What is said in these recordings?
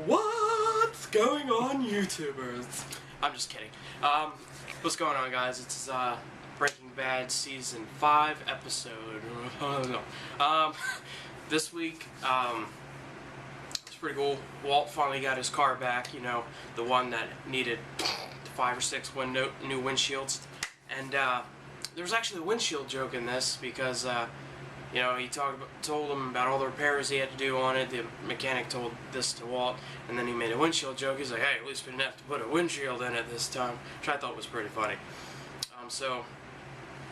What's going on, YouTubers? I'm just kidding. What's going on, guys? It's Breaking Bad Season 5 episode. This week, it's pretty cool. Walt finally got his car back, you know, the one that needed 5 or 6 new windshields. And there was actually a windshield joke in this because, you know, he told him about all the repairs he had to do on it. The mechanic told this to Walt, and then he made a windshield joke. He's like, hey, at least we didn't have to put a windshield in it this time, which I thought was pretty funny. So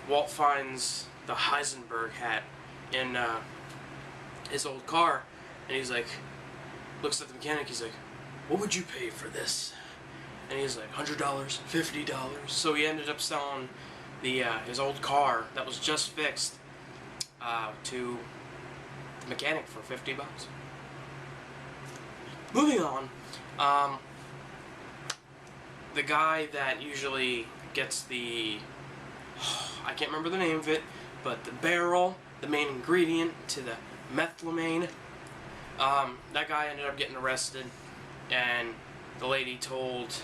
Walt finds the Heisenberg hat in his old car, and he's like, looks at the mechanic, he's like, what would you pay for this? And he's like, $100, $50. So he ended up selling the his old car that was just fixed to the mechanic for $50. Moving on, the guy that usually gets the, I can't remember the name of it, but the barrel, the main ingredient to the methylamine, that guy ended up getting arrested, and the lady told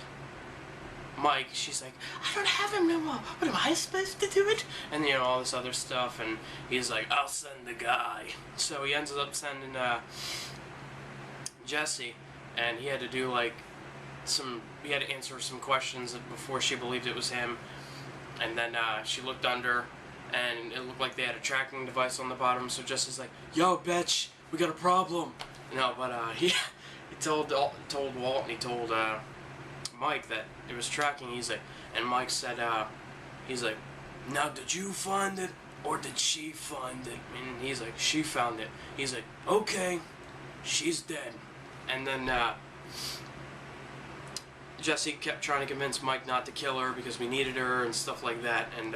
Mike, she's like, I don't have him no more. What am I supposed to do it? And you know, all this other stuff, and he's like, I'll send the guy. So he ends up sending Jesse, and he had to do like he had to answer some questions before she believed it was him. And then she looked under, and it looked like they had a tracking device on the bottom. So Jesse's like, yo, bitch, we got a problem. No, but he told Walt, and he told Mike that it was tracking. He's like, and Mike said, he's like, now did you find it or did she find it? And he's like, she found it. He's like, okay, she's dead. And then Jesse kept trying to convince Mike not to kill her because we needed her and stuff like that. And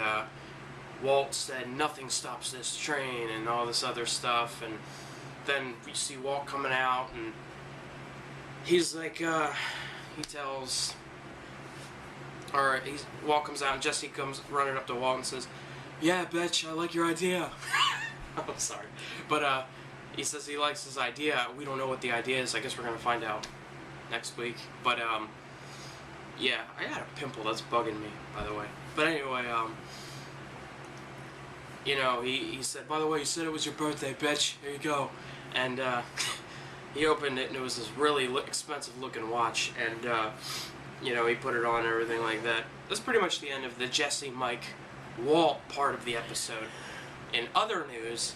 Walt said, nothing stops this train and all this other stuff. And then we see Walt coming out, and he's like, he tells, or Walt comes out, and Jesse comes running up to Walt and says, yeah, bitch, I like your idea. I'm sorry. But he says he likes his idea. We don't know what the idea is. I guess we're going to find out next week. But, yeah, I got a pimple that's bugging me, by the way. But anyway, you know, he said, by the way, you said it was your birthday, bitch. Here you go. And, he opened it, and it was this really expensive looking watch, and you know, he put it on and everything like that. That's pretty much the end of the Jesse, Mike, Walt part of the episode. In other news,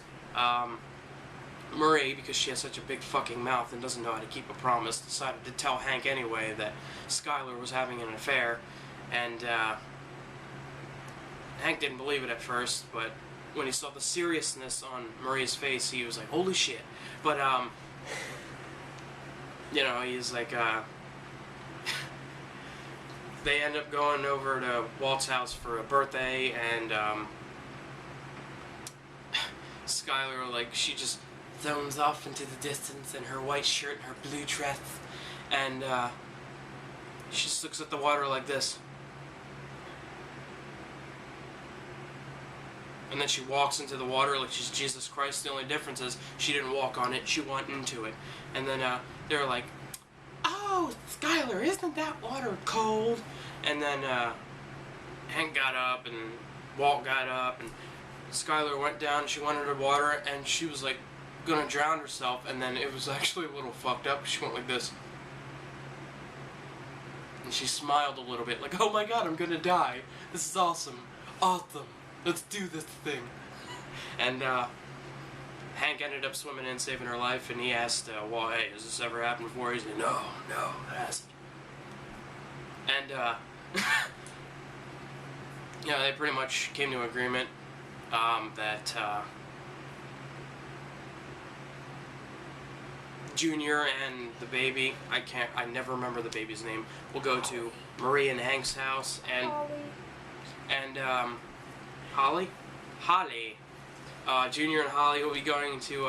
Marie, because she has such a big fucking mouth and doesn't know how to keep a promise, decided to tell Hank anyway that Skylar was having an affair, and Hank didn't believe it at first, but when he saw the seriousness on Marie's face, he was like, holy shit. But you know, he's like, they end up going over to Walt's house for a birthday, and Skylar, like, she just zones off into the distance in her white shirt and her blue dress, and she just looks at the water like this. And then she walks into the water like she's Jesus Christ. The only difference is she didn't walk on it, she went into it. And then they're like, oh, Skylar, isn't that water cold? And then Hank got up, and Walt got up, and Skylar went down, and she went under the water, and she was like gonna drown herself, and then it was actually a little fucked up. She went like this. And she smiled a little bit, like, oh my god, I'm gonna die. This is awesome. Awesome. Let's do this thing. And Hank ended up swimming in, saving her life, and he asked, well, hey, has this ever happened before? He's like, no, it hasn't. And, you know, they pretty much came to an agreement that Junior and the baby, I never remember the baby's name, will go to Marie and Hank's house, and Holly? Junior and Holly will be going to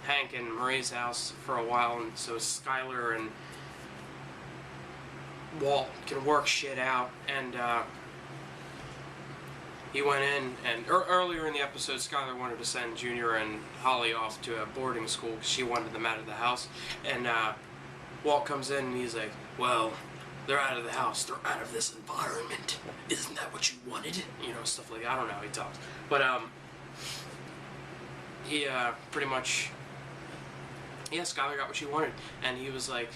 Hank and Marie's house for a while, and so Skylar and Walt can work shit out. And he went in, and earlier in the episode, Skylar wanted to send Junior and Holly off to a boarding school because she wanted them out of the house. And Walt comes in and he's like, well, they're out of the house. They're out of this environment. Isn't that what you wanted? You know, stuff like that. I don't know how he talks. But, he, pretty much, yeah, Skylar got what she wanted. And he was like,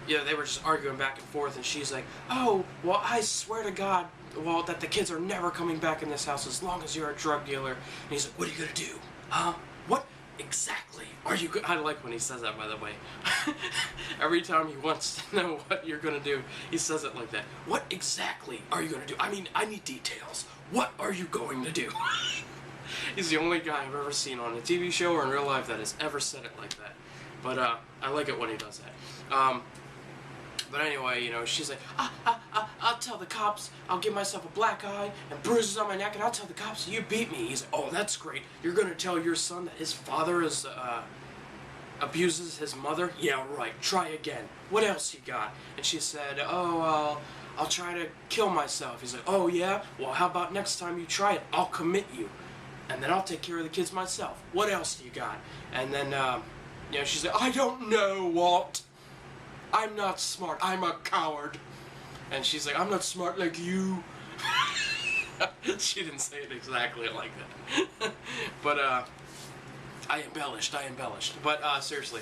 yeah, they were just arguing back and forth. And she's like, oh, well, I swear to God, Walt, that the kids are never coming back in this house as long as you're a drug dealer. And he's like, what are you going to do? Huh? What exactly are you I like when he says that, by the way. Every time he wants to know what you're going to do, he says it like that. What exactly are you going to do? I mean, I need details. What are you going to do? He's the only guy I've ever seen on a TV show or in real life that has ever said it like that. But I like it when he does that. But anyway, you know, she's like, I'll tell the cops, I'll give myself a black eye and bruises on my neck, and I'll tell the cops you beat me. He's like, oh, that's great. You're going to tell your son that his father is, abuses his mother? Yeah, right. Try again. What else you got? And she said, oh, I'll try to kill myself. He's like, oh, yeah? Well, how about next time you try it, I'll commit you. And then I'll take care of the kids myself. What else do you got? And then, you know, she's like, I don't know, Walt. I'm not smart. I'm a coward. And she's like, I'm not smart like you. She didn't say it exactly like that. But, I embellished. But, seriously,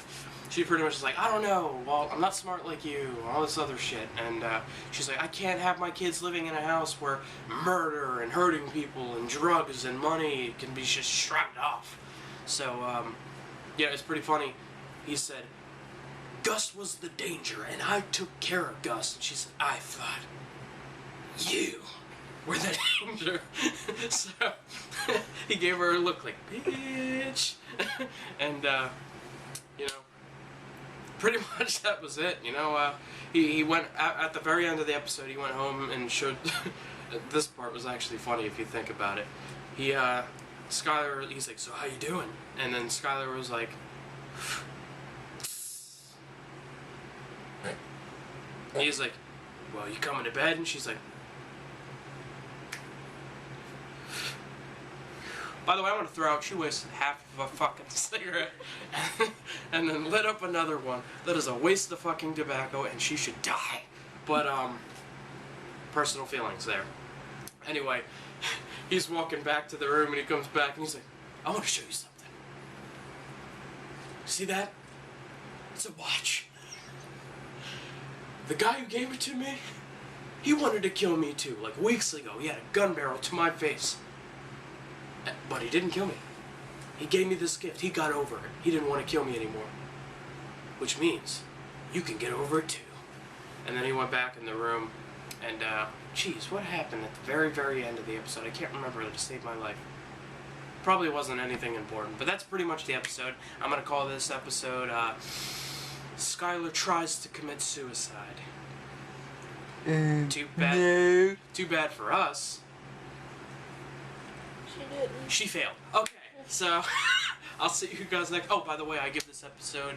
she pretty much is like, I don't know, Walt, I'm not smart like you, all this other shit. And, she's like, I can't have my kids living in a house where murder and hurting people and drugs and money can be just shrugged off. So, yeah, it's pretty funny. He said, Gus was the danger, and I took care of Gus. And she said, I thought you were the danger. So, he gave her a look like, bitch. And, you know, pretty much that was it. You know, he went, at the very end of the episode, he went home and showed, this part was actually funny if you think about it. He, Skylar, he's like, so how you doing? And then Skylar was like, he's like, well, you coming to bed? And she's like, by the way, I want to throw out, she wasted half of a fucking cigarette and then lit up another one. That is a waste of fucking tobacco and she should die. But, personal feelings there. Anyway, he's walking back to the room and he comes back and he's like, I want to show you something. See that? It's a watch. The guy who gave it to me, he wanted to kill me too. Like weeks ago, he had a gun barrel to my face. But he didn't kill me. He gave me this gift. He got over it. He didn't want to kill me anymore. Which means you can get over it too. And then he went back in the room and, geez, what happened at the very, very end of the episode? I can't remember. It saved my life. Probably wasn't anything important. But that's pretty much the episode. I'm going to call this episode, Skylar tries to commit suicide. Too bad. No. Too bad for us. She didn't. She failed. Okay, so I'll see you guys next. Oh, by the way, I give this episode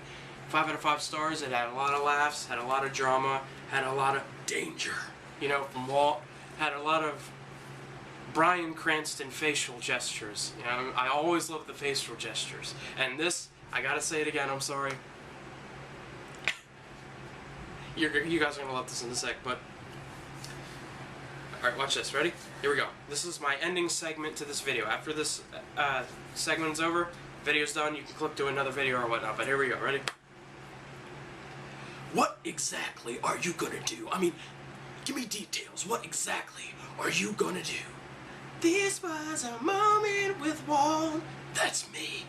5 out of 5 stars. It had a lot of laughs, had a lot of drama, had a lot of danger. You know, from Walt, had a lot of Bryan Cranston facial gestures. You know, I always love the facial gestures. And this, I gotta say it again. I'm sorry. You guys are gonna love this in a sec, but alright, watch this. Ready? Here we go. This is my ending segment to this video. After this segment's over, video's done, you can click to another video or whatnot, but here we go. Ready? What exactly are you gonna do? I mean, give me details. What exactly are you gonna do? This was a moment with Walt. That's me.